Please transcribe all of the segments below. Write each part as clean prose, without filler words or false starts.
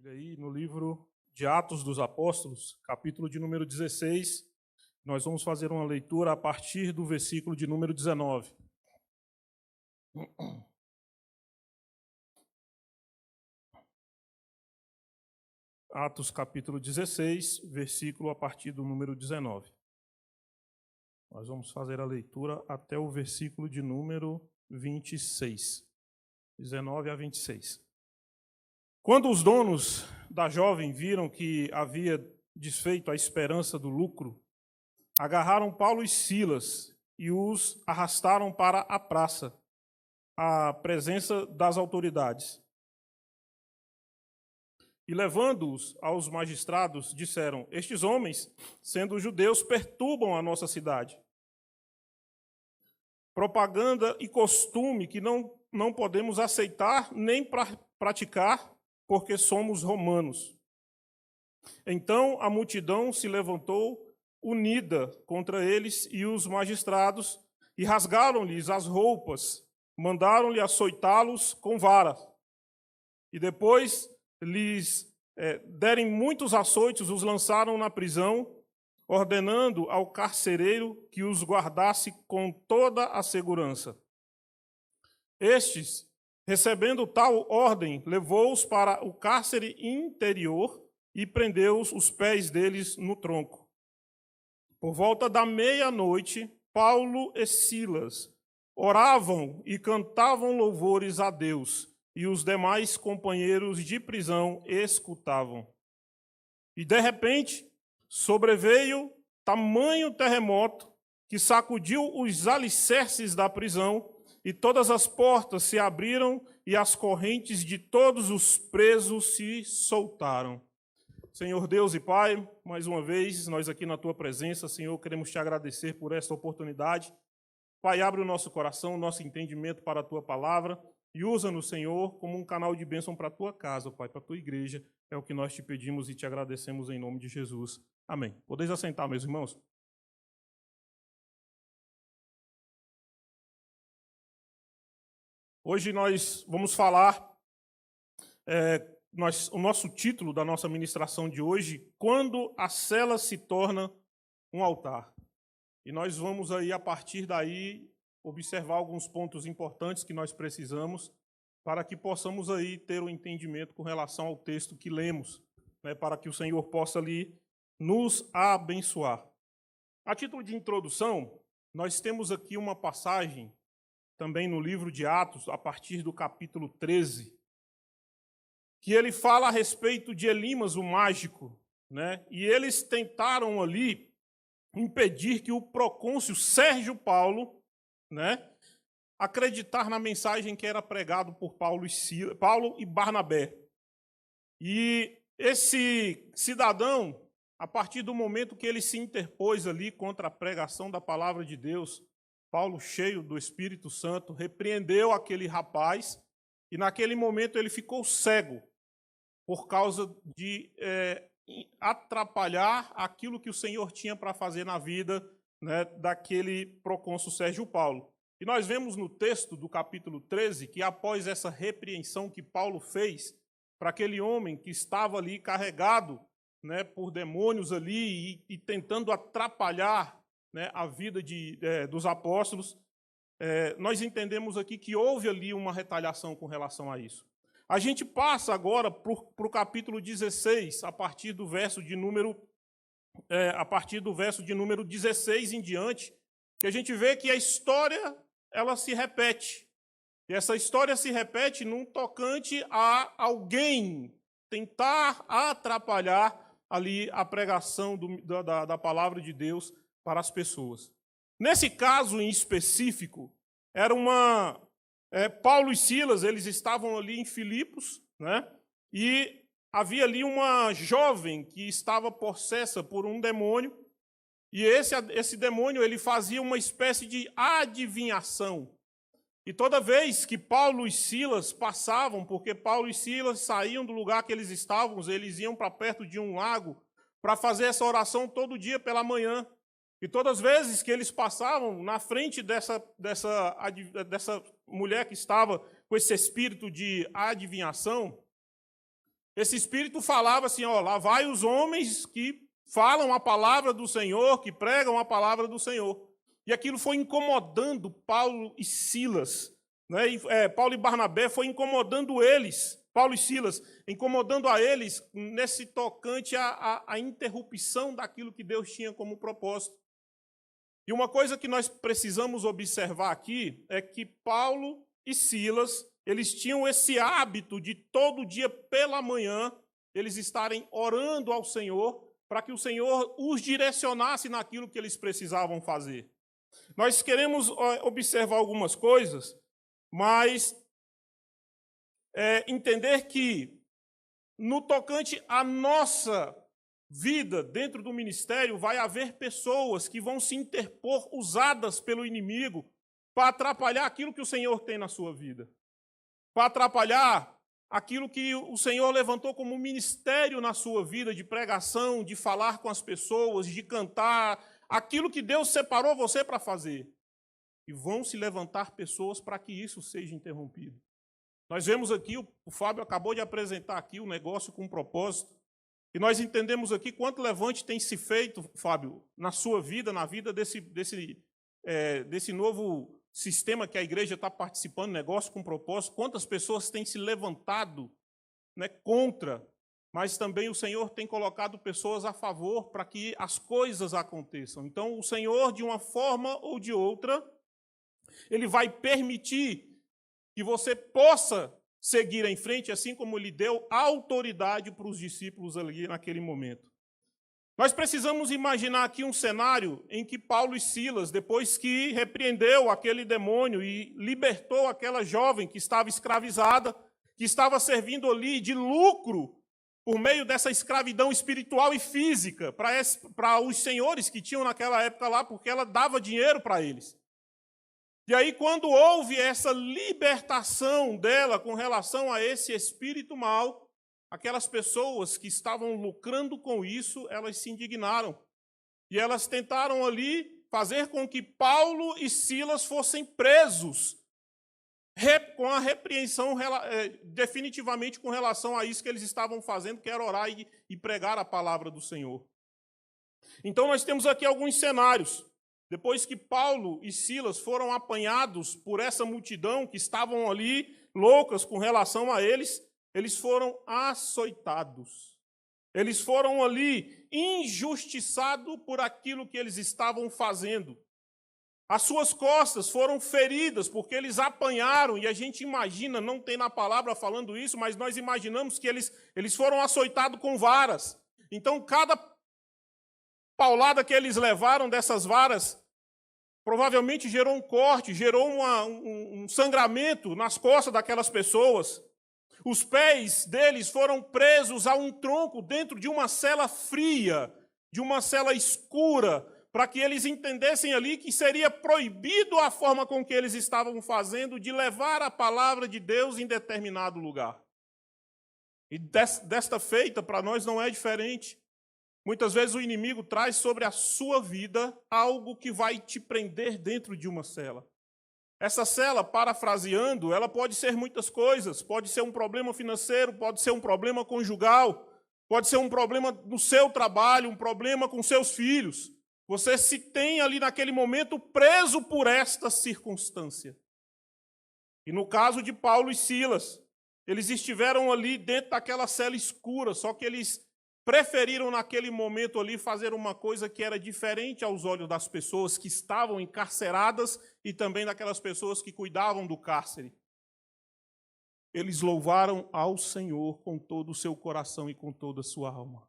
Bíblia aí no livro de Atos dos Apóstolos, capítulo de número 16. Nós vamos fazer uma leitura a partir do versículo de número 19. Atos capítulo 16, versículo a partir do número 19. Nós vamos fazer a leitura até o versículo de número 26. 19 a 26. Quando os donos da jovem viram que havia desfeito a esperança do lucro, agarraram Paulo e Silas e os arrastaram para a praça, à presença das autoridades. E levando-os aos magistrados, disseram: estes homens, sendo judeus, perturbam a nossa cidade. Propaganda e costume que não podemos aceitar nem praticar, porque somos romanos. Então a multidão se levantou unida contra eles e os magistrados, e rasgaram-lhes as roupas, mandaram-lhe açoitá-los com vara. E depois lhes derem muitos açoites, os lançaram na prisão, ordenando ao carcereiro que os guardasse com toda a segurança. Estes, recebendo tal ordem, levou-os para o cárcere interior e prendeu os pés deles no tronco. Por volta da meia-noite, Paulo e Silas oravam e cantavam louvores a Deus, e os demais companheiros de prisão escutavam. E, de repente, sobreveio tamanho terremoto que sacudiu os alicerces da prisão, e todas as portas se abriram e as correntes de todos os presos se soltaram. Senhor Deus e Pai, mais uma vez, nós aqui na Tua presença, Senhor, queremos Te agradecer por esta oportunidade. Pai, abre o nosso coração, o nosso entendimento para a Tua palavra e usa-nos, Senhor, como um canal de bênção para a Tua casa, Pai, para a Tua igreja. É o que nós Te pedimos e Te agradecemos em nome de Jesus. Amém. Podeis assentar, meus irmãos? Hoje nós vamos falar, o nosso título da nossa ministração de hoje, Quando a cela se torna um altar. E nós vamos aí, a partir daí, observar alguns pontos importantes que nós precisamos para que possamos aí ter um entendimento com relação ao texto que lemos, né, para que o Senhor possa ali nos abençoar. A título de introdução, nós temos aqui uma passagem também no livro de Atos, a partir do capítulo 13, que ele fala a respeito de Elimas, o mágico, né? E eles tentaram ali impedir que o procônsul Sérgio Paulo, né, acreditar na mensagem que era pregado por Paulo e Barnabé. E esse cidadão, a partir do momento que ele se interpôs ali contra a pregação da palavra de Deus, Paulo, cheio do Espírito Santo, repreendeu aquele rapaz e naquele momento ele ficou cego por causa de atrapalhar aquilo que o Senhor tinha para fazer na vida, né, daquele procônsul Sérgio Paulo. E nós vemos no texto do capítulo 13 que após essa repreensão que Paulo fez para aquele homem que estava ali carregado, né, por demônios ali e tentando atrapalhar, né, a vida dos apóstolos, nós entendemos aqui que houve ali uma retaliação com relação a isso. A gente passa agora para o capítulo 16, a partir do verso de número 16 em diante, que a gente vê que a história ela se repete. E essa história se repete num tocante a alguém tentar atrapalhar ali a pregação da palavra de Deus para as pessoas. Nesse caso em específico, era Paulo e Silas, eles estavam ali em Filipos, né? E havia ali uma jovem que estava possessa por um demônio, e esse demônio ele fazia uma espécie de adivinhação. E toda vez que Paulo e Silas passavam, porque Paulo e Silas saíam do lugar que eles estavam, eles iam para perto de um lago para fazer essa oração todo dia pela manhã. E todas as vezes que eles passavam na frente dessa mulher que estava com esse espírito de adivinhação, Esse espírito falava assim, ó, lá vai os homens que falam a palavra do Senhor, que pregam a palavra do Senhor. E aquilo foi incomodando Paulo e Silas, né? Paulo e Barnabé foi incomodando eles, Paulo e Silas, incomodando a eles nesse tocante à interrupção daquilo que Deus tinha como propósito. E uma coisa que nós precisamos observar aqui é que Paulo e Silas, eles tinham esse hábito de todo dia pela manhã, eles estarem orando ao Senhor, para que o Senhor os direcionasse naquilo que eles precisavam fazer. Nós queremos observar algumas coisas, mas entender que, no tocante à nossa vida dentro do ministério, vai haver pessoas que vão se interpor, usadas pelo inimigo, para atrapalhar aquilo que o Senhor tem na sua vida, para atrapalhar aquilo que o Senhor levantou como ministério na sua vida, de pregação, de falar com as pessoas, de cantar, aquilo que Deus separou você para fazer. E vão se levantar pessoas para que isso seja interrompido. Nós vemos aqui, o Fábio acabou de apresentar aqui o negócio com um propósito, e nós entendemos aqui quanto levante tem se feito, Fábio, na sua vida, na vida desse novo sistema que a igreja está participando, negócio com propósito, quantas pessoas têm se levantado, né, contra, mas também o Senhor tem colocado pessoas a favor para que as coisas aconteçam. Então, o Senhor, de uma forma ou de outra, Ele vai permitir que você possa seguir em frente, assim como Ele deu autoridade para os discípulos ali naquele momento. Nós precisamos imaginar aqui um cenário em que Paulo e Silas, depois que repreendeu aquele demônio e libertou aquela jovem que estava escravizada, que estava servindo ali de lucro por meio dessa escravidão espiritual e física para os senhores que tinham naquela época lá, porque ela dava dinheiro para eles. E aí, quando houve essa libertação dela com relação a esse espírito mau, aquelas pessoas que estavam lucrando com isso, elas se indignaram. E elas tentaram ali fazer com que Paulo e Silas fossem presos, com a repreensão definitivamente com relação a isso que eles estavam fazendo, que era orar e pregar a palavra do Senhor. Então, nós temos aqui alguns cenários. Depois que Paulo e Silas foram apanhados por essa multidão que estavam ali loucas com relação a eles, eles foram açoitados. Eles foram ali injustiçados por aquilo que eles estavam fazendo. As suas costas foram feridas porque eles apanharam, e a gente imagina, não tem na palavra falando isso, mas nós imaginamos que eles foram açoitados com varas. Então, cada paulada que eles levaram dessas varas provavelmente gerou um corte, gerou um sangramento nas costas daquelas pessoas. Os pés deles foram presos a um tronco dentro de uma cela fria, de uma cela escura, para que eles entendessem ali que seria proibido a forma com que eles estavam fazendo de levar a palavra de Deus em determinado lugar. E desta feita, para nós não é diferente. Muitas vezes o inimigo traz sobre a sua vida algo que vai te prender dentro de uma cela. Essa cela, parafraseando, ela pode ser muitas coisas. Pode ser um problema financeiro, pode ser um problema conjugal, pode ser um problema no seu trabalho, um problema com seus filhos. Você se tem ali naquele momento preso por esta circunstância. E no caso de Paulo e Silas, eles estiveram ali dentro daquela cela escura, só que eles preferiram naquele momento ali fazer uma coisa que era diferente aos olhos das pessoas que estavam encarceradas e também daquelas pessoas que cuidavam do cárcere. Eles louvaram ao Senhor com todo o seu coração e com toda a sua alma.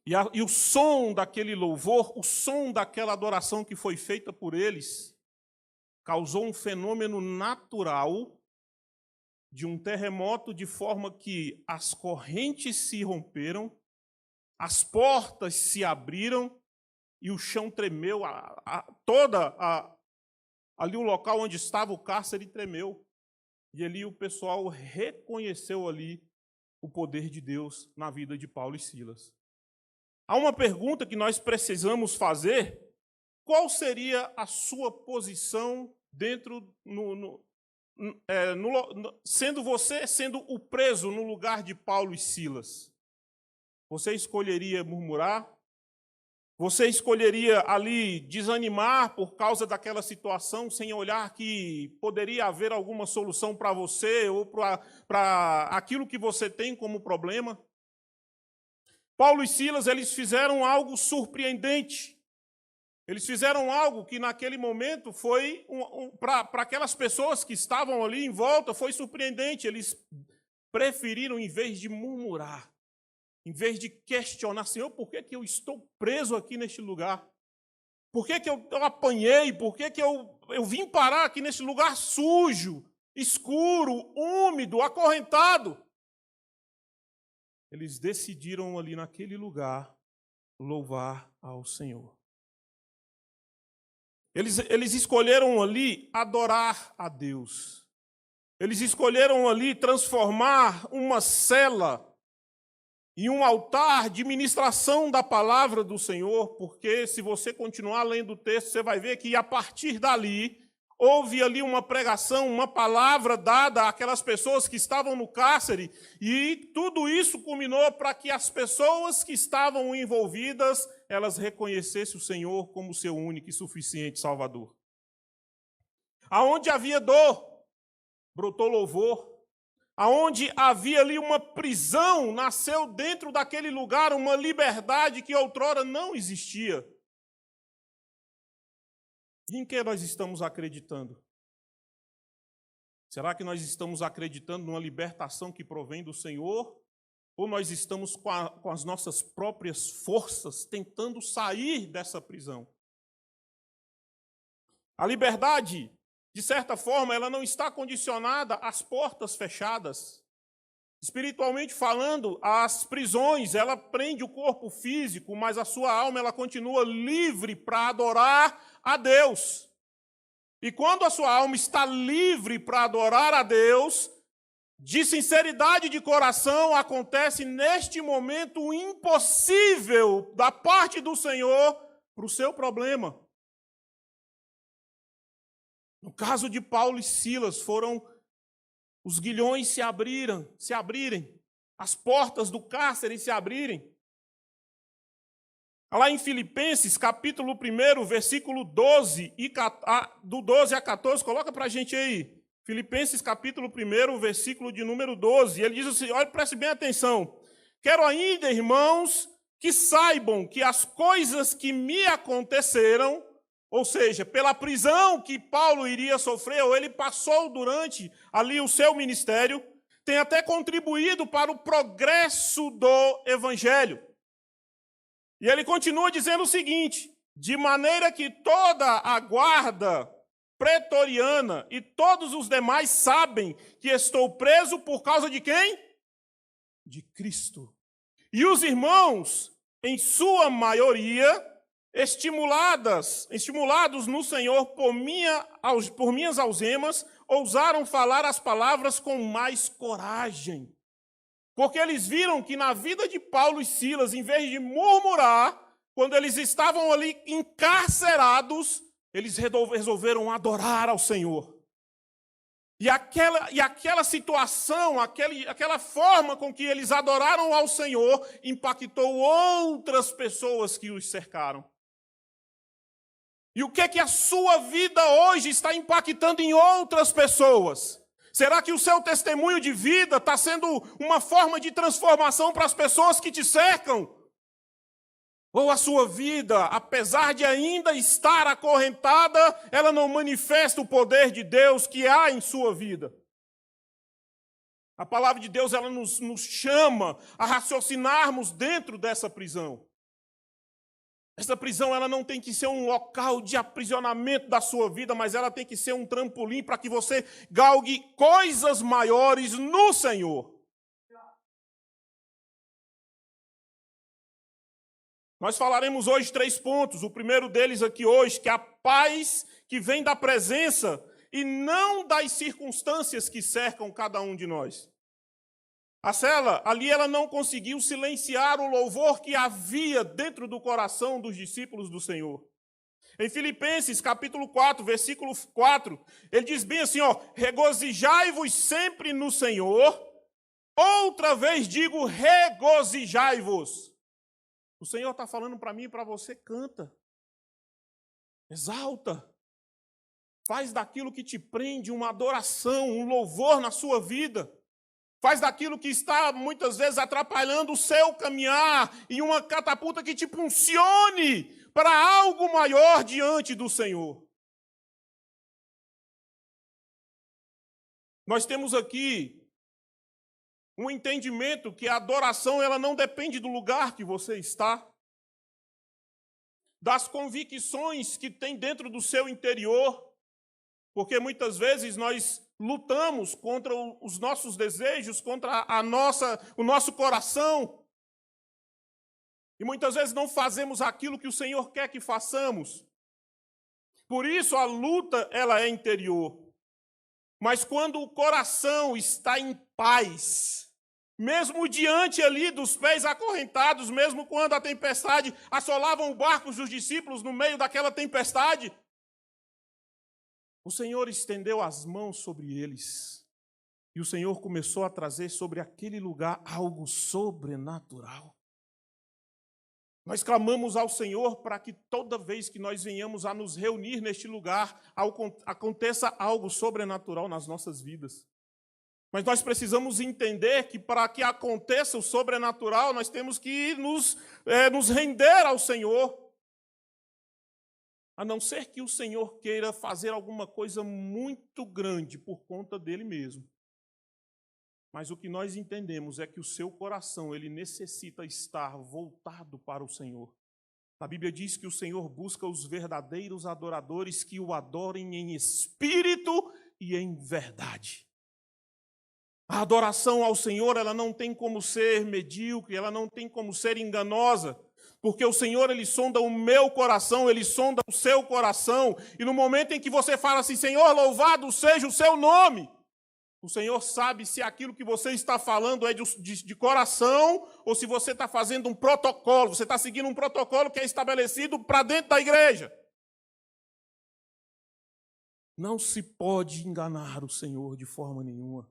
E o som daquele louvor, o som daquela adoração que foi feita por eles, causou um fenômeno natural de um terremoto, de forma que as correntes se romperam, as portas se abriram e o chão tremeu, ali o local onde estava o cárcere tremeu. E ali o pessoal reconheceu ali o poder de Deus na vida de Paulo e Silas. Há uma pergunta que nós precisamos fazer: qual seria a sua posição dentro sendo o preso no lugar de Paulo e Silas, você escolheria murmurar? Você escolheria ali desanimar por causa daquela situação, sem olhar que poderia haver alguma solução para você ou para aquilo que você tem como problema? Paulo e Silas, eles fizeram algo surpreendente. Eles fizeram algo que naquele momento foi, para aquelas pessoas que estavam ali em volta, foi surpreendente. Eles preferiram, em vez de murmurar, em vez de questionar, Senhor, por que eu estou preso aqui neste lugar? Por que eu apanhei? Por que eu vim parar aqui nesse lugar sujo, escuro, úmido, acorrentado? Eles decidiram ali naquele lugar louvar ao Senhor. Eles escolheram ali adorar a Deus. Eles escolheram ali transformar uma cela em um altar de ministração da palavra do Senhor, porque se você continuar lendo o texto, você vai ver que a partir dali, houve ali uma pregação, uma palavra dada àquelas pessoas que estavam no cárcere, e tudo isso culminou para que as pessoas que estavam envolvidas, elas reconhecessem o Senhor como seu único e suficiente Salvador. Aonde havia dor, brotou louvor. Aonde havia ali uma prisão, nasceu dentro daquele lugar uma liberdade que outrora não existia. E em que nós estamos acreditando? Será que nós estamos acreditando numa libertação que provém do Senhor? Ou nós estamos com as nossas próprias forças tentando sair dessa prisão? A liberdade, de certa forma, ela não está condicionada às portas fechadas. Espiritualmente falando, as prisões, ela prende o corpo físico, mas a sua alma, ela continua livre para adorar a Deus. E quando a sua alma está livre para adorar a Deus, de sinceridade de coração, acontece neste momento o impossível da parte do Senhor para o seu problema. No caso de Paulo e Silas, foram os guilhões se abrirem, as portas do cárcere se abrirem. Lá em Filipenses, capítulo 1, versículo 12, do 12 a 14, coloca para a gente aí. Filipenses, capítulo 1, versículo de número 12. Ele diz assim, olha, preste bem atenção. Quero ainda, irmãos, que saibam que as coisas que me aconteceram, ou seja, pela prisão que Paulo iria sofrer, ou ele passou durante ali o seu ministério, tem até contribuído para o progresso do Evangelho. E ele continua dizendo o seguinte, de maneira que toda a guarda pretoriana e todos os demais sabem que estou preso por causa de quem? De Cristo. E os irmãos, em sua maioria, estimulados no Senhor por minhas algemas, ousaram falar as palavras com mais coragem. Porque eles viram que na vida de Paulo e Silas, em vez de murmurar, quando eles estavam ali encarcerados, eles resolveram adorar ao Senhor. E aquela situação, aquela forma com que eles adoraram ao Senhor, impactou outras pessoas que os cercaram. E o que é que a sua vida hoje está impactando em outras pessoas? Será que o seu testemunho de vida está sendo uma forma de transformação para as pessoas que te cercam? Ou a sua vida, apesar de ainda estar acorrentada, ela não manifesta o poder de Deus que há em sua vida? A palavra de Deus, ela nos chama a raciocinarmos dentro dessa prisão. Essa prisão, ela não tem que ser um local de aprisionamento da sua vida, mas ela tem que ser um trampolim para que você galgue coisas maiores no Senhor. Nós falaremos hoje 3 pontos. O primeiro deles aqui hoje, que é a paz que vem da presença e não das circunstâncias que cercam cada um de nós. A cela, ali ela não conseguiu silenciar o louvor que havia dentro do coração dos discípulos do Senhor. Em Filipenses, capítulo 4, versículo 4, ele diz bem assim, ó, regozijai-vos sempre no Senhor. Outra vez digo, regozijai-vos. O Senhor está falando para mim e para você, canta. Exalta. Faz daquilo que te prende uma adoração, um louvor na sua vida. Faz daquilo que está, muitas vezes, atrapalhando o seu caminhar e uma catapulta que te impulsione para algo maior diante do Senhor. Nós temos aqui um entendimento que a adoração ela não depende do lugar que você está, das convicções que tem dentro do seu interior, porque muitas vezes nós lutamos contra os nossos desejos, contra o nosso coração. E muitas vezes não fazemos aquilo que o Senhor quer que façamos. Por isso a luta ela é interior. Mas quando o coração está em paz, mesmo diante ali dos pés acorrentados, mesmo quando a tempestade assolava o barco dos discípulos no meio daquela tempestade, o Senhor estendeu as mãos sobre eles e o Senhor começou a trazer sobre aquele lugar algo sobrenatural. Nós clamamos ao Senhor para que toda vez que nós venhamos a nos reunir neste lugar, aconteça algo sobrenatural nas nossas vidas. Mas nós precisamos entender que para que aconteça o sobrenatural, nós temos que nos render ao Senhor. A não ser que o Senhor queira fazer alguma coisa muito grande por conta dele mesmo. Mas o que nós entendemos é que o seu coração, ele necessita estar voltado para o Senhor. A Bíblia diz que o Senhor busca os verdadeiros adoradores que o adorem em espírito e em verdade. A adoração ao Senhor, ela não tem como ser medíocre, ela não tem como ser enganosa. Porque o Senhor, ele sonda o meu coração, ele sonda o seu coração. E no momento em que você fala assim, Senhor, louvado seja o seu nome, o Senhor sabe se aquilo que você está falando é de coração ou se você está fazendo um protocolo, você está seguindo um protocolo que é estabelecido para dentro da igreja. Não se pode enganar o Senhor de forma nenhuma.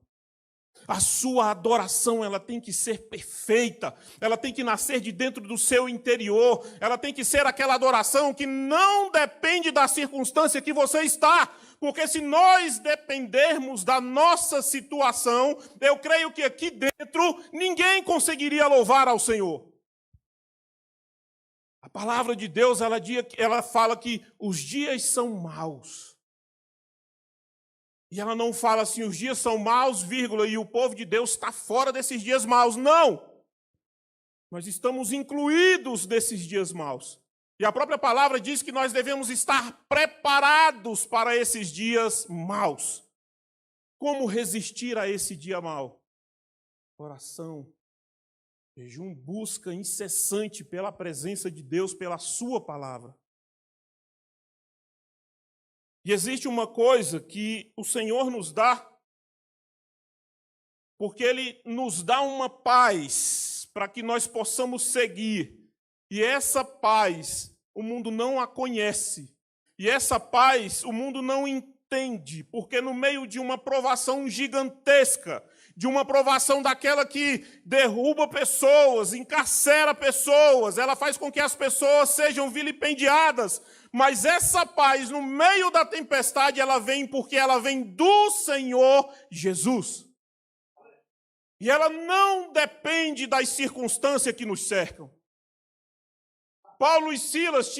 A sua adoração, ela tem que ser perfeita, ela tem que nascer de dentro do seu interior, ela tem que ser aquela adoração que não depende da circunstância que você está, porque se nós dependermos da nossa situação, eu creio que aqui dentro ninguém conseguiria louvar ao Senhor. A palavra de Deus, ela fala que os dias são maus. E ela não fala assim, os dias são maus, vírgula, e o povo de Deus está fora desses dias maus. Não! Nós estamos incluídos desses dias maus. E a própria palavra diz que nós devemos estar preparados para esses dias maus. Como resistir a esse dia mau? Oração, jejum, busca incessante pela presença de Deus, pela sua palavra. E existe uma coisa que o Senhor nos dá, porque Ele nos dá uma paz para que nós possamos seguir. E essa paz, o mundo não a conhece. E essa paz, o mundo não entende, porque no meio de uma provação gigantesca, de uma provação daquela que derruba pessoas, encarcera pessoas, ela faz com que as pessoas sejam vilipendiadas, mas essa paz, no meio da tempestade, ela vem porque ela vem do Senhor Jesus. E ela não depende das circunstâncias que nos cercam. Paulo e Silas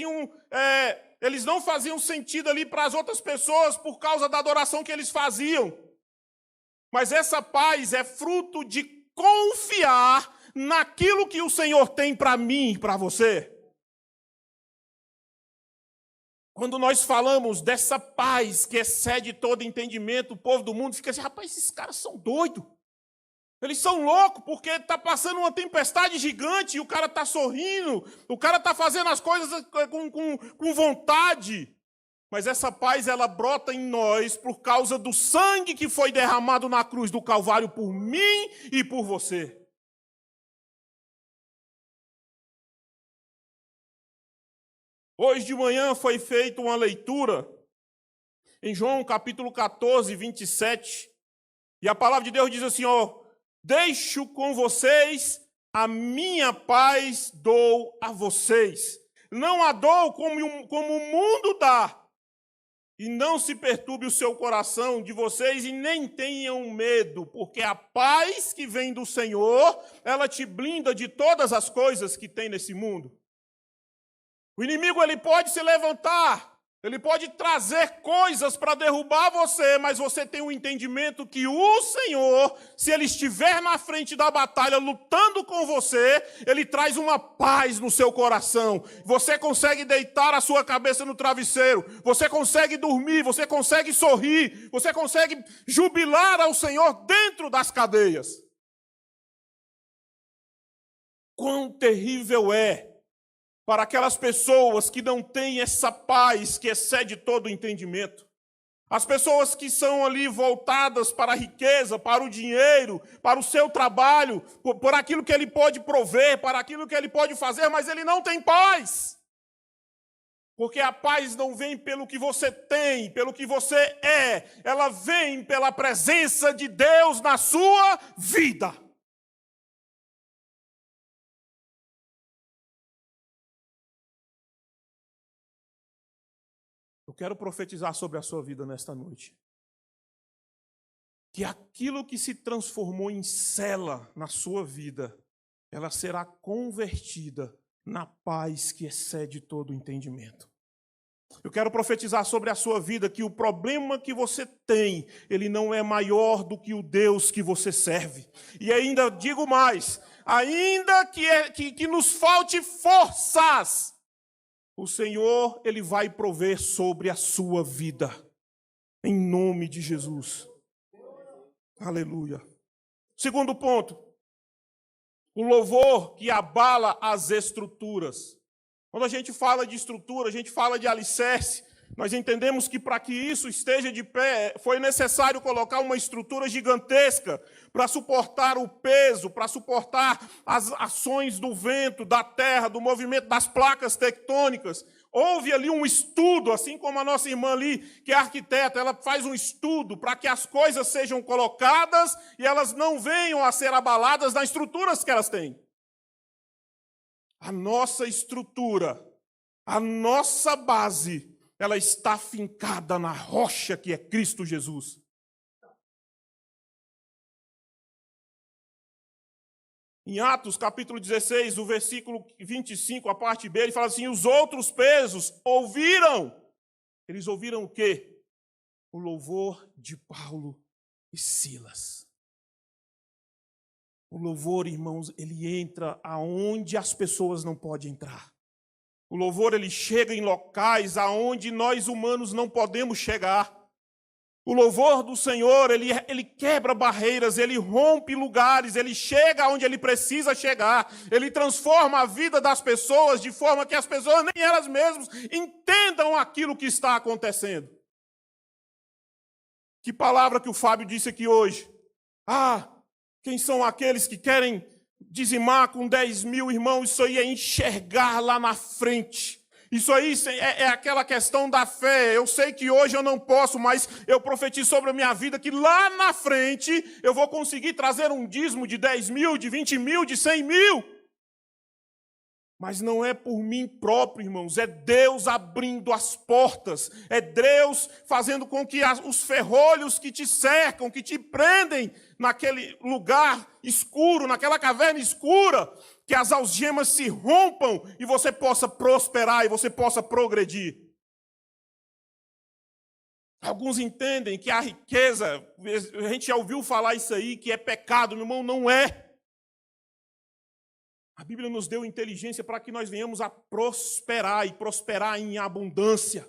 eles não faziam sentido ali para as outras pessoas por causa da adoração que eles faziam. Mas essa paz é fruto de confiar naquilo que o Senhor tem para mim e para você. Quando nós falamos dessa paz que excede todo entendimento, o povo do mundo fica assim, rapaz, esses caras são doidos. Eles são loucos porque está passando uma tempestade gigante e o cara está sorrindo, o cara está fazendo as coisas com vontade. Mas essa paz, ela brota em nós por causa do sangue que foi derramado na cruz do Calvário por mim e por você. Hoje de manhã foi feita uma leitura em João capítulo 14, 27. E a palavra de Deus diz assim, deixo com vocês a minha paz dou a vocês. Não a dou como o mundo dá. E não se perturbe o seu coração de vocês e nem tenham medo, porque a paz que vem do Senhor, ela te blinda de todas as coisas que tem nesse mundo. O inimigo ele pode se levantar, ele pode trazer coisas para derrubar você, mas você tem um entendimento que o Senhor, se Ele estiver na frente da batalha, lutando com você, Ele traz uma paz no seu coração. Você consegue deitar a sua cabeça no travesseiro, você consegue dormir, você consegue sorrir, você consegue jubilar ao Senhor dentro das cadeias. Quão terrível é para aquelas pessoas que não têm essa paz que excede todo o entendimento. As pessoas que são ali voltadas para a riqueza, para o dinheiro, para o seu trabalho, por aquilo que ele pode prover, para aquilo que ele pode fazer, mas ele não tem paz. Porque a paz não vem pelo que você tem, pelo que você é, ela vem pela presença de Deus na sua vida. Eu quero profetizar sobre a sua vida nesta noite. Que aquilo que se transformou em cela na sua vida, ela será convertida na paz que excede todo o entendimento. Eu quero profetizar sobre a sua vida que o problema que você tem, ele não é maior do que o Deus que você serve. E ainda digo mais, ainda que nos falte forças, o Senhor, Ele vai prover sobre a sua vida. Em nome de Jesus. Aleluia. Segundo ponto. O louvor que abala as estruturas. Quando a gente fala de estrutura, a gente fala de alicerce. Nós entendemos que para que isso esteja de pé, foi necessário colocar uma estrutura gigantesca para suportar o peso, para suportar as ações do vento, da terra, do movimento das placas tectônicas. Houve ali um estudo, assim como a nossa irmã ali, que é arquiteta, ela faz um estudo para que as coisas sejam colocadas e elas não venham a ser abaladas nas estruturas que elas têm. A nossa estrutura, a nossa base, ela está fincada na rocha que é Cristo Jesus. Em Atos, capítulo 16, o versículo 25, a parte B, ele fala assim, os outros pesos ouviram. Eles ouviram o quê? O louvor de Paulo e Silas. O louvor, irmãos, ele entra aonde as pessoas não podem entrar. O louvor, ele chega em locais aonde nós humanos não podemos chegar. O louvor do Senhor, ele quebra barreiras, ele rompe lugares, ele chega onde ele precisa chegar. Ele transforma a vida das pessoas de forma que as pessoas, nem elas mesmas, entendam aquilo que está acontecendo. Que palavra que o Fábio disse aqui hoje. Quem são aqueles que querem dizimar com 10 mil, irmãos? Isso aí é enxergar lá na frente. Isso aí é aquela questão da fé. Eu sei que hoje eu não posso, mas eu profetizo sobre a minha vida que lá na frente eu vou conseguir trazer um dízimo de 10 mil, de 20 mil, de 100 mil. Mas não é por mim próprio, irmãos, é Deus abrindo as portas, é Deus fazendo com que os ferrolhos que te cercam, que te prendem naquele lugar escuro, naquela caverna escura, que as algemas se rompam e você possa prosperar e você possa progredir. Alguns entendem que a riqueza, a gente já ouviu falar isso aí, que é pecado, meu irmão, não é. A Bíblia nos deu inteligência para que nós venhamos a prosperar e prosperar em abundância.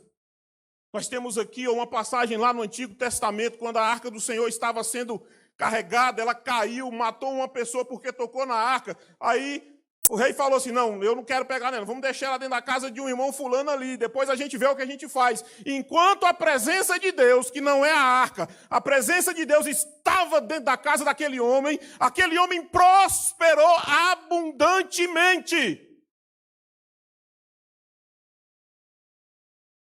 Nós temos aqui uma passagem lá no Antigo Testamento, quando a arca do Senhor estava sendo carregada, ela caiu, matou uma pessoa porque tocou na arca. Aí o rei falou assim, não, eu não quero pegar nela, vamos deixar ela dentro da casa de um irmão fulano ali, depois a gente vê o que a gente faz. Enquanto a presença de Deus, que não é a arca, a presença de Deus estava dentro da casa daquele homem, aquele homem prosperou abundantemente.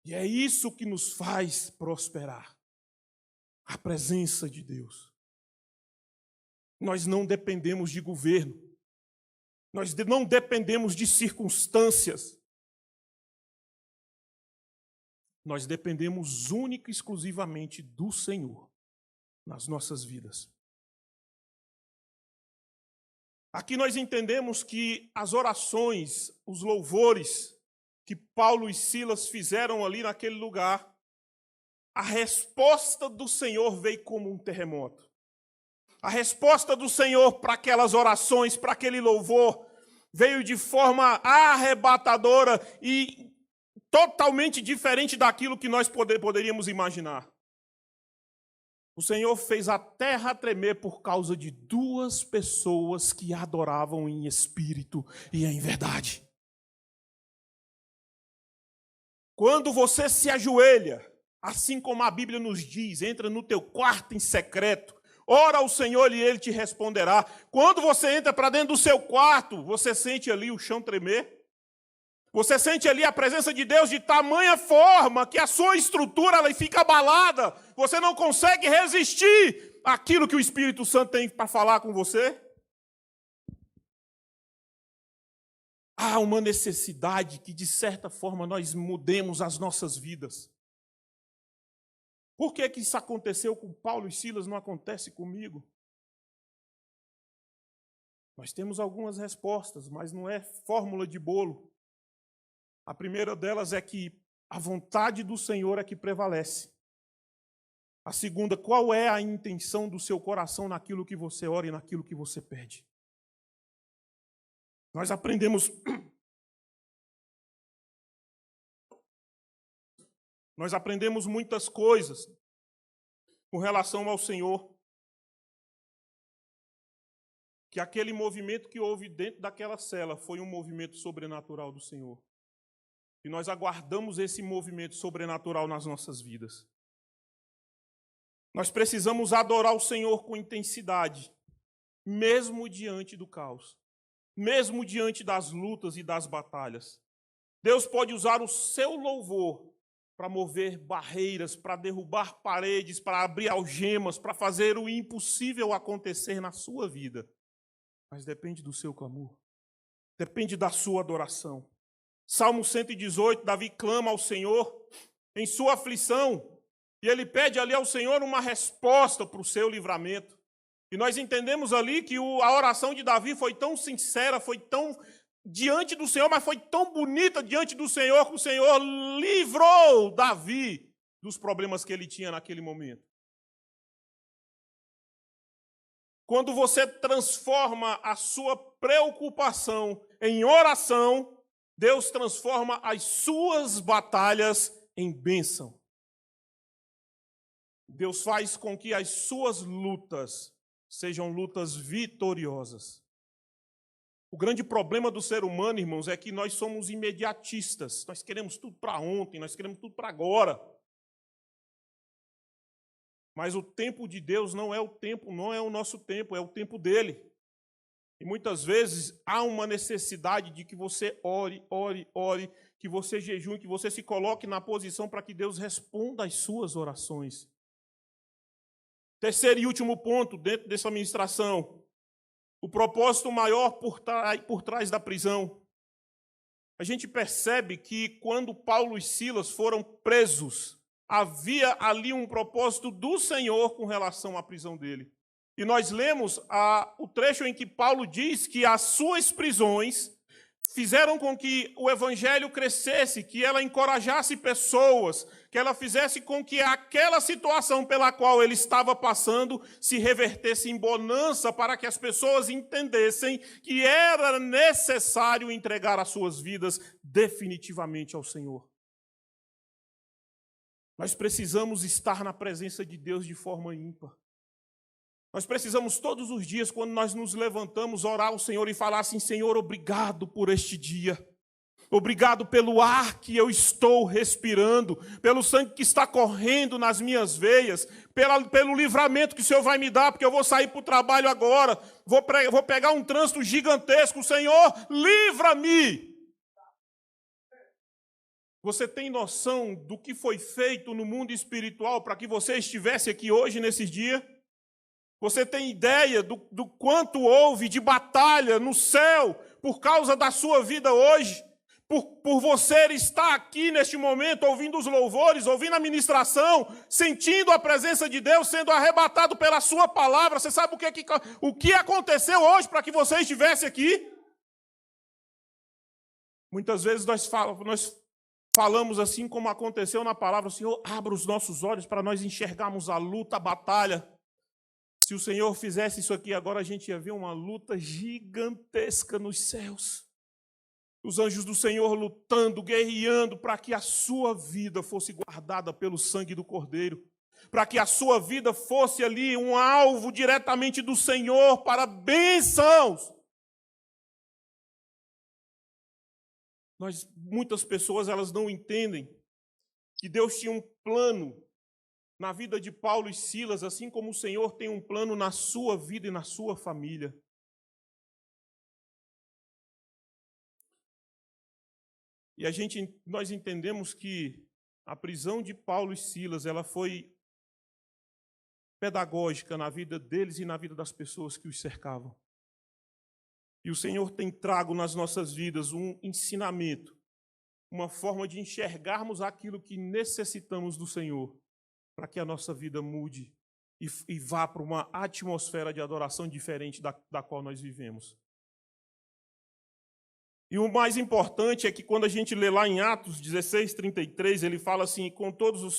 E é isso que nos faz prosperar. A presença de Deus. Nós não dependemos de governo. Nós não dependemos de circunstâncias. Nós dependemos única e exclusivamente do Senhor nas nossas vidas. Aqui nós entendemos que as orações, os louvores que Paulo e Silas fizeram ali naquele lugar, a resposta do Senhor veio como um terremoto. A resposta do Senhor para aquelas orações, para aquele louvor, veio de forma arrebatadora e totalmente diferente daquilo que nós poderíamos imaginar. O Senhor fez a terra tremer por causa de duas pessoas que adoravam em espírito e em verdade. Quando você se ajoelha, assim como a Bíblia nos diz, entra no teu quarto em secreto, ora ao Senhor e Ele te responderá. Quando você entra para dentro do seu quarto, você sente ali o chão tremer. Você sente ali a presença de Deus de tamanha forma que a sua estrutura ela fica abalada. Você não consegue resistir àquilo que o Espírito Santo tem para falar com você. Há uma necessidade que, de certa forma, nós mudemos as nossas vidas. Por que isso aconteceu com Paulo e Silas, não acontece comigo? Nós temos algumas respostas, mas não é fórmula de bolo. A primeira delas é que a vontade do Senhor é que prevalece. A segunda, qual é a intenção do seu coração naquilo que você ora e naquilo que você pede? Nós aprendemos muitas coisas com relação ao Senhor. Que aquele movimento que houve dentro daquela cela foi um movimento sobrenatural do Senhor. E nós aguardamos esse movimento sobrenatural nas nossas vidas. Nós precisamos adorar o Senhor com intensidade, mesmo diante do caos, mesmo diante das lutas e das batalhas. Deus pode usar o seu louvor para mover barreiras, para derrubar paredes, para abrir algemas, para fazer o impossível acontecer na sua vida. Mas depende do seu clamor, depende da sua adoração. Salmo 118, Davi clama ao Senhor em sua aflição, e ele pede ali ao Senhor uma resposta para o seu livramento. E nós entendemos ali que a oração de Davi foi tão sincera, foi tão diante do Senhor, mas foi tão bonita diante do Senhor, que o Senhor livrou Davi dos problemas que ele tinha naquele momento. Quando você transforma a sua preocupação em oração, Deus transforma as suas batalhas em bênção. Deus faz com que as suas lutas sejam lutas vitoriosas. O grande problema do ser humano, irmãos, é que nós somos imediatistas. Nós queremos tudo para ontem, nós queremos tudo para agora. Mas o tempo de Deus não é o nosso tempo, é o tempo dele. E muitas vezes há uma necessidade de que você ore, que você jejue, que você se coloque na posição para que Deus responda às suas orações. Terceiro e último ponto dentro dessa ministração, o propósito maior por trás da prisão. A gente percebe que quando Paulo e Silas foram presos, havia ali um propósito do Senhor com relação à prisão dele. E nós lemos o trecho em que Paulo diz que as suas prisões fizeram com que o evangelho crescesse, que ela encorajasse pessoas, que ela fizesse com que aquela situação pela qual ele estava passando se revertesse em bonança, para que as pessoas entendessem que era necessário entregar as suas vidas definitivamente ao Senhor. Nós precisamos estar na presença de Deus de forma ímpar. Nós precisamos todos os dias, quando nós nos levantamos, orar ao Senhor e falar assim: Senhor, obrigado por este dia. Obrigado pelo ar que eu estou respirando, pelo sangue que está correndo nas minhas veias, pelo livramento que o Senhor vai me dar, porque eu vou sair para o trabalho agora, vou pegar um trânsito gigantesco. Senhor, livra-me. Você tem noção do que foi feito no mundo espiritual para que você estivesse aqui hoje, nesses dias? Você tem ideia do quanto houve de batalha no céu por causa da sua vida hoje? Por você estar aqui neste momento, ouvindo os louvores, ouvindo a ministração, sentindo a presença de Deus, sendo arrebatado pela sua palavra. Você sabe o que aconteceu hoje para que você estivesse aqui? Muitas vezes nós falamos assim como aconteceu na palavra: o Senhor, abra os nossos olhos para nós enxergarmos a luta, a batalha. Se o Senhor fizesse isso aqui agora, a gente ia ver uma luta gigantesca nos céus. Os anjos do Senhor lutando, guerreando, para que a sua vida fosse guardada pelo sangue do Cordeiro. Para que a sua vida fosse ali um alvo diretamente do Senhor para bênçãos. Muitas pessoas elas não entendem que Deus tinha um plano na vida de Paulo e Silas, assim como o Senhor tem um plano na sua vida e na sua família. E nós entendemos que a prisão de Paulo e Silas, ela foi pedagógica na vida deles e na vida das pessoas que os cercavam. E o Senhor tem trago nas nossas vidas um ensinamento, uma forma de enxergarmos aquilo que necessitamos do Senhor, para que a nossa vida mude e vá para uma atmosfera de adoração diferente da qual nós vivemos. E o mais importante é que quando a gente lê lá em Atos 16:33, ele fala assim: e com todos os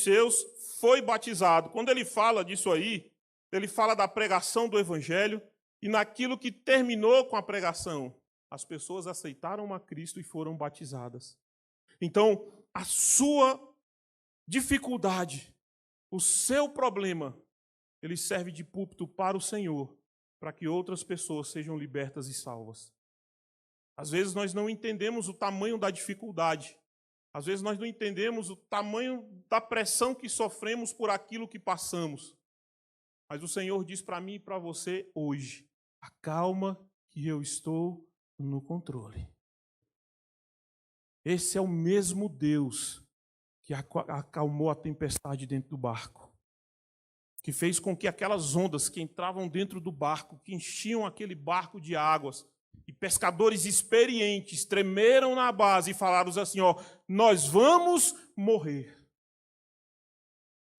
seus foi batizado. Quando ele fala disso aí, ele fala da pregação do Evangelho, e naquilo que terminou com a pregação, as pessoas aceitaram a Cristo e foram batizadas. Então, a sua dificuldade, o seu problema, ele serve de púlpito para o Senhor, para que outras pessoas sejam libertas e salvas. Às vezes nós não entendemos o tamanho da dificuldade. Às vezes nós não entendemos o tamanho da pressão que sofremos por aquilo que passamos. Mas o Senhor diz para mim e para você hoje: acalma que eu estou no controle. Esse é o mesmo Deus que acalmou a tempestade dentro do barco, que fez com que aquelas ondas que entravam dentro do barco, que enchiam aquele barco de águas, e pescadores experientes tremeram na base e falaram assim: nós vamos morrer.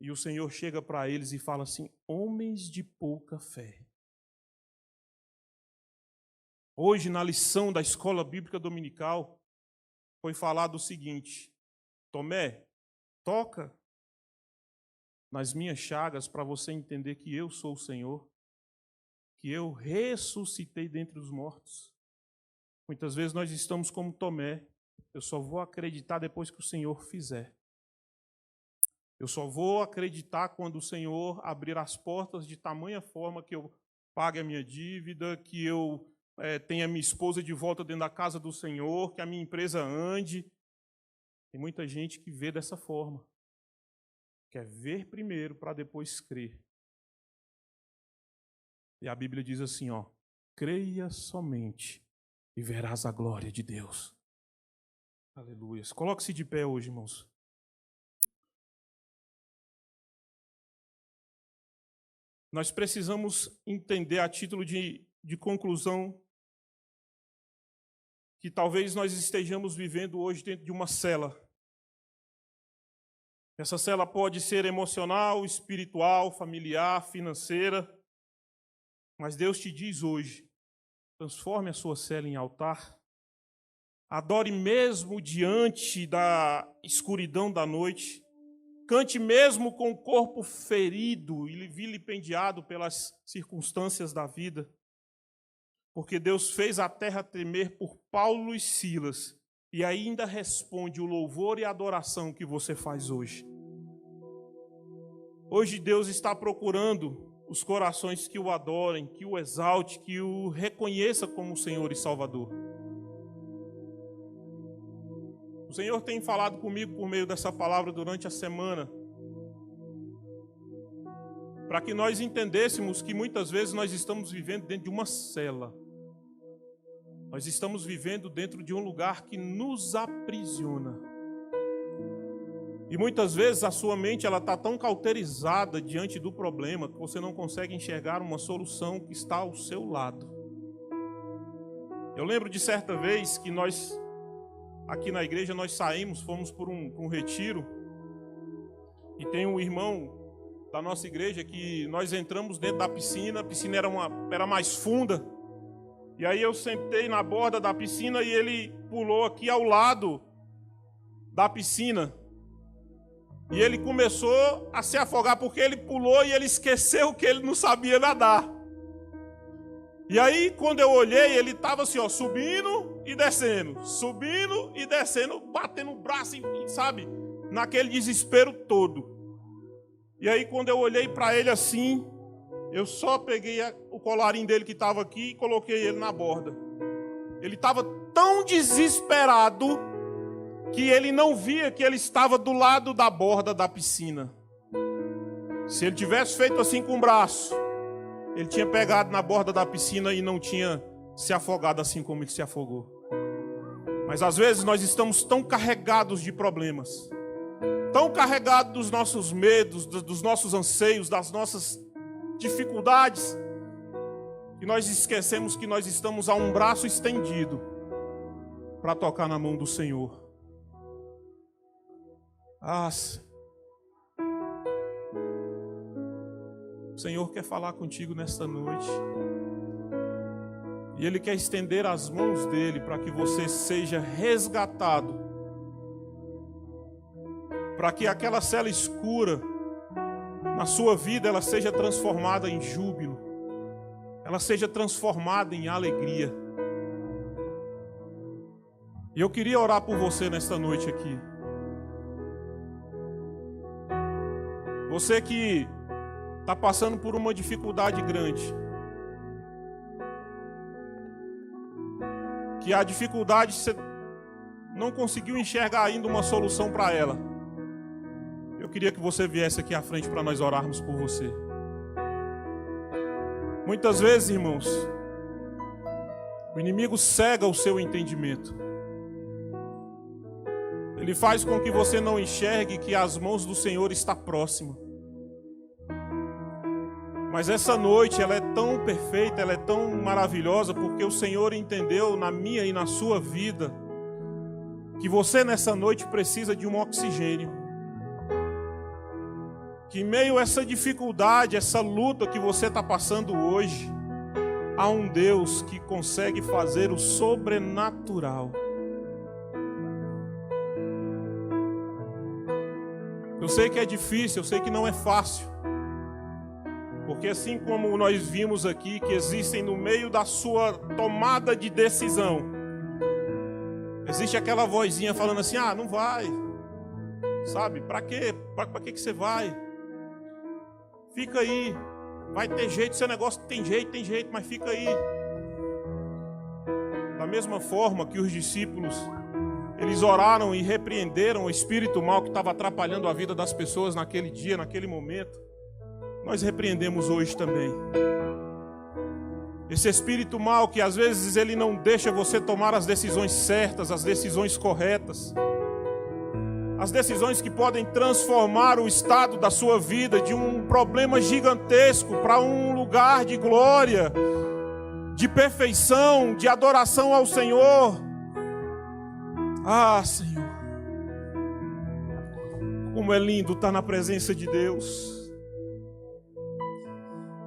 E o Senhor chega para eles e fala assim: homens de pouca fé. Hoje, na lição da Escola Bíblica Dominical, foi falado o seguinte: Tomé, toca nas minhas chagas para você entender que eu sou o Senhor, que eu ressuscitei dentre os mortos. Muitas vezes nós estamos como Tomé: eu só vou acreditar depois que o Senhor fizer. Eu só vou acreditar quando o Senhor abrir as portas de tamanha forma que eu pague a minha dívida, que eu tenha minha esposa de volta dentro da casa do Senhor, que a minha empresa ande. Tem muita gente que vê dessa forma. Quer ver primeiro para depois crer. E a Bíblia diz assim: creia somente e verás a glória de Deus. Aleluia. Coloque-se de pé hoje, irmãos. Nós precisamos entender, a título de conclusão, que talvez nós estejamos vivendo hoje dentro de uma cela. Essa cela pode ser emocional, espiritual, familiar, financeira, mas Deus te diz hoje: transforme a sua cela em altar, adore mesmo diante da escuridão da noite, cante mesmo com o corpo ferido e vilipendiado pelas circunstâncias da vida, porque Deus fez a terra tremer por Paulo e Silas e ainda responde o louvor e a adoração que você faz hoje. Hoje Deus está procurando os corações que o adorem, que o exalte, que o reconheça como Senhor e Salvador. O Senhor tem falado comigo por meio dessa palavra durante a semana, para que nós entendêssemos que muitas vezes nós estamos vivendo dentro de uma cela. Nós estamos vivendo dentro de um lugar que nos aprisiona. E muitas vezes a sua mente está tão cauterizada diante do problema que você não consegue enxergar uma solução que está ao seu lado. Eu lembro de certa vez que nós, aqui na igreja, nós saímos, fomos por um retiro. E tem um irmão da nossa igreja que nós entramos dentro da piscina. A piscina era mais funda. E aí eu sentei na borda da piscina e ele pulou aqui ao lado da piscina. E ele começou a se afogar porque ele pulou e ele esqueceu que ele não sabia nadar. E aí, quando eu olhei, ele estava assim, ó, subindo e descendo, batendo o braço, sabe, naquele desespero todo. E aí, quando eu olhei para ele assim, eu só peguei o colarinho dele que estava aqui e coloquei ele na borda. Ele estava tão desesperado que ele não via que ele estava do lado da borda da piscina. Se ele tivesse feito assim com o braço, ele tinha pegado na borda da piscina e não tinha se afogado assim como ele se afogou. Mas às vezes nós estamos tão carregados de problemas, tão carregados dos nossos medos, dos nossos anseios, das nossas dificuldades, que nós esquecemos que nós estamos a um braço estendido para tocar na mão do Senhor. O Senhor quer falar contigo nesta noite. E Ele quer estender as mãos dEle para que você seja resgatado. Para que aquela cela escura na sua vida, ela seja transformada em júbilo. Ela seja transformada em alegria. E eu queria orar por você nesta noite aqui. Você que está passando por uma dificuldade grande. Que a dificuldade você não conseguiu enxergar ainda uma solução para ela. Eu queria que você viesse aqui à frente para nós orarmos por você. Muitas vezes, irmãos, o inimigo cega o seu entendimento. Ele faz com que você não enxergue que as mãos do Senhor estão próximas. Mas essa noite, ela é tão perfeita, ela é tão maravilhosa, porque o Senhor entendeu na minha e na sua vida que você nessa noite precisa de um oxigênio. Que em meio a essa dificuldade, essa luta que você está passando hoje, há um Deus que consegue fazer o sobrenatural. Eu sei que é difícil, eu sei que não é fácil. Porque assim como nós vimos aqui, que existem no meio da sua tomada de decisão, existe aquela vozinha falando assim, não vai. Sabe, para quê? Para que você vai? Fica aí. Vai ter jeito, seu negócio tem jeito, mas fica aí. Da mesma forma que os discípulos, eles oraram e repreenderam o espírito mau que estava atrapalhando a vida das pessoas naquele dia, naquele momento. Nós repreendemos hoje também. Esse espírito mau que às vezes ele não deixa você tomar as decisões certas, as decisões corretas. As decisões que podem transformar o estado da sua vida de um problema gigantesco para um lugar de glória, de perfeição, de adoração ao Senhor. Senhor, como é lindo estar na presença de Deus.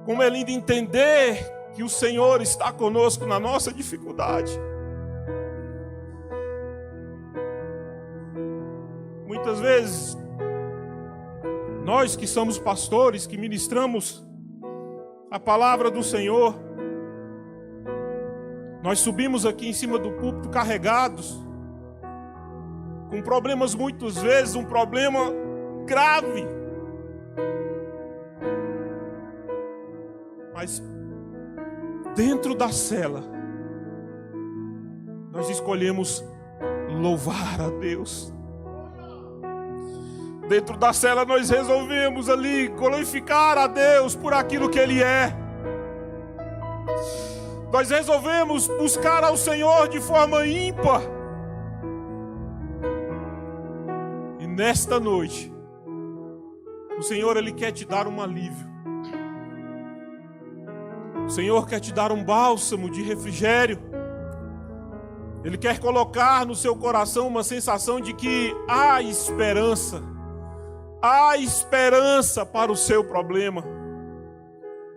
Como é lindo entender que o Senhor está conosco na nossa dificuldade. Muitas vezes, nós que somos pastores, que ministramos a palavra do Senhor, nós subimos aqui em cima do púlpito carregados, com problemas muitas vezes, um problema grave. Mas dentro da cela, nós escolhemos louvar a Deus. Dentro da cela nós resolvemos ali glorificar a Deus por aquilo que Ele é. Nós resolvemos buscar ao Senhor de forma ímpar. E nesta noite, o Senhor, Ele quer te dar um alívio. O Senhor quer te dar um bálsamo de refrigério. Ele quer colocar no seu coração uma sensação de que há esperança. Há esperança para o seu problema.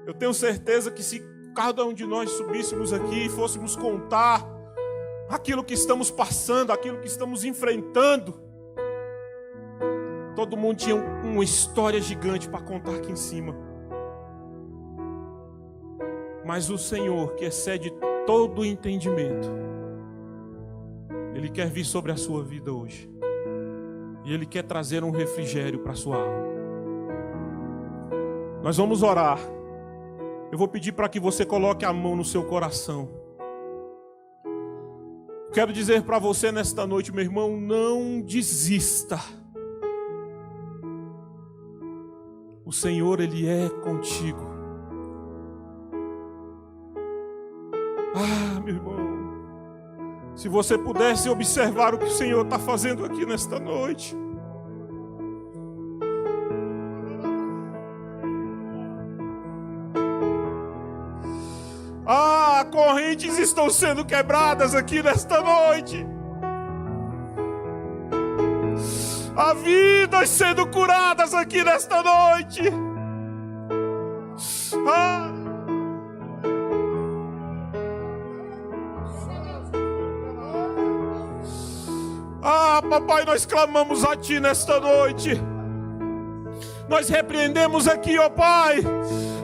Eu tenho certeza que se cada um de nós subíssemos aqui e fôssemos contar aquilo que estamos passando, aquilo que estamos enfrentando, todo mundo tinha uma história gigante para contar aqui em cima. Mas o Senhor, que excede todo o entendimento, Ele quer vir sobre a sua vida hoje. E Ele quer trazer um refrigério para a sua alma. Nós vamos orar. Eu vou pedir para que você coloque a mão no seu coração. Quero dizer para você nesta noite, meu irmão, não desista. O Senhor, Ele é contigo. Ah, meu irmão, se você pudesse observar o que o Senhor está fazendo aqui nesta noite. Ah, correntes estão sendo quebradas aqui nesta noite. Há vidas sendo curadas aqui nesta noite. Papai, nós clamamos a Ti nesta noite. Nós repreendemos aqui, ó Pai,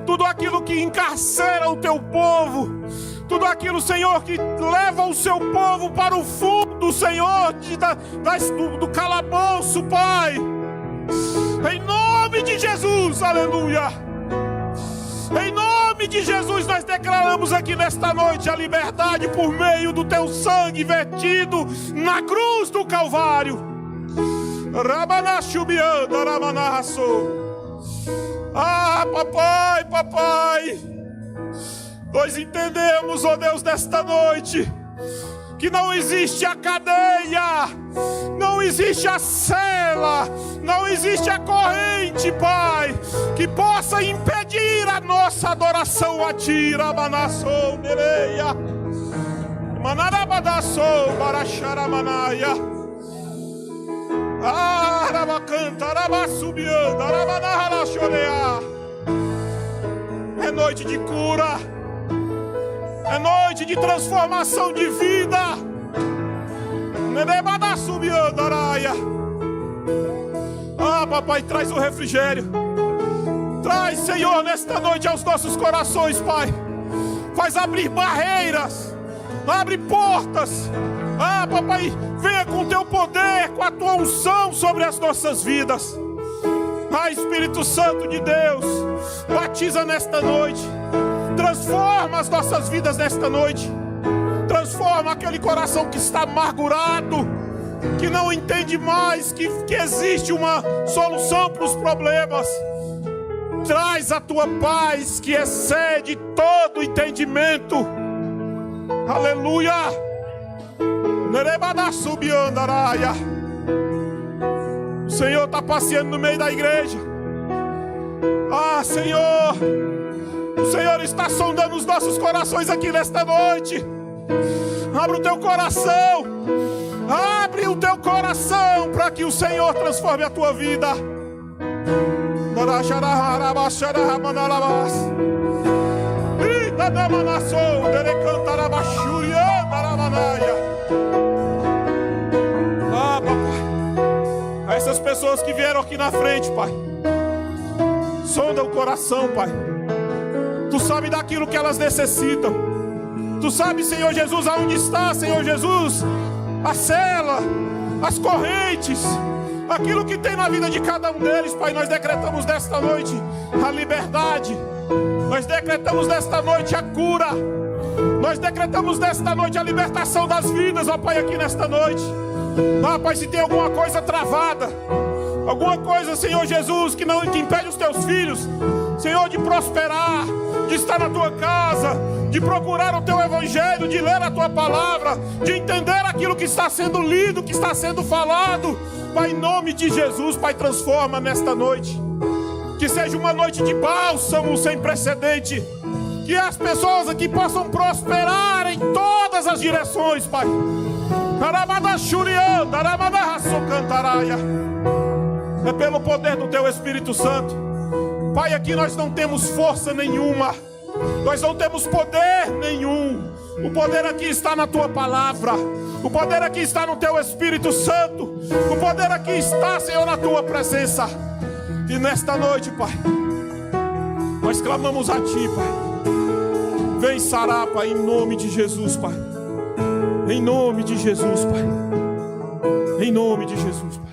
tudo aquilo que encarcera o Teu povo, tudo aquilo, Senhor, que leva o Seu povo para o fundo, Senhor, do calabouço, Pai. Em nome de Jesus, aleluia. Em nome de Jesus, nós declaramos aqui nesta noite a liberdade por meio do Teu sangue vertido na cruz do Calvário. Ah, papai, nós entendemos, ó Deus, desta noite, que não existe a cadeia, não existe a cela, não existe a corrente, Pai, que possa impedir a nossa adoração a Ti. Rabanassou, Nereia, Manarabadassou, Baracharamanaia. Ah, Rabacanta, Rabassubianda, Rabanahalachoreia. É noite de cura, é noite de transformação de vida. Nerebadassubianda, Araia. Ah, papai, traz o refrigério. Traz, Senhor, nesta noite aos nossos corações, Pai. Faz abrir barreiras, abre portas. Ah, papai, venha com o Teu poder, com a Tua unção sobre as nossas vidas. Ah, Espírito Santo de Deus, batiza nesta noite. Transforma as nossas vidas nesta noite. Transforma aquele coração que está amargurado, que não entende mais que existe uma solução para os problemas. Traz a Tua paz que excede todo entendimento. Aleluia. O Senhor está passeando no meio da igreja. Ah, Senhor, o Senhor está sondando os nossos corações aqui nesta noite. Abre o Teu coração. Abre o Teu coração para que o Senhor transforme a tua vida. Ah, papai, a essas pessoas que vieram aqui na frente, Pai, sonda o coração, Pai. Tu sabe daquilo que elas necessitam. Tu sabe, Senhor Jesus, aonde está, Senhor Jesus, a cela, as correntes, aquilo que tem na vida de cada um deles, Pai. Nós decretamos nesta noite a liberdade. Nós decretamos nesta noite a cura. Nós decretamos nesta noite a libertação das vidas, ó Pai, aqui nesta noite. Ah, Pai, se tem alguma coisa travada, alguma coisa, Senhor Jesus, que impede os Teus filhos, Senhor, de prosperar, de estar na tua casa, de procurar o teu evangelho, de ler a tua palavra, de entender aquilo que está sendo lido, que está sendo falado. Pai, em nome de Jesus, Pai, transforma nesta noite. Que seja uma noite de bálsamo sem precedente. Que as pessoas aqui possam prosperar em todas as direções, Pai. É pelo poder do teu Espírito Santo. Pai, aqui nós não temos força nenhuma, nós não temos poder nenhum. O poder aqui está na tua palavra, o poder aqui está no teu Espírito Santo, o poder aqui está, Senhor, na tua presença. E nesta noite, Pai, nós clamamos a ti, Pai. Vem sarar, Pai, em nome de Jesus, Pai. Em nome de Jesus, Pai. Em nome de Jesus, Pai.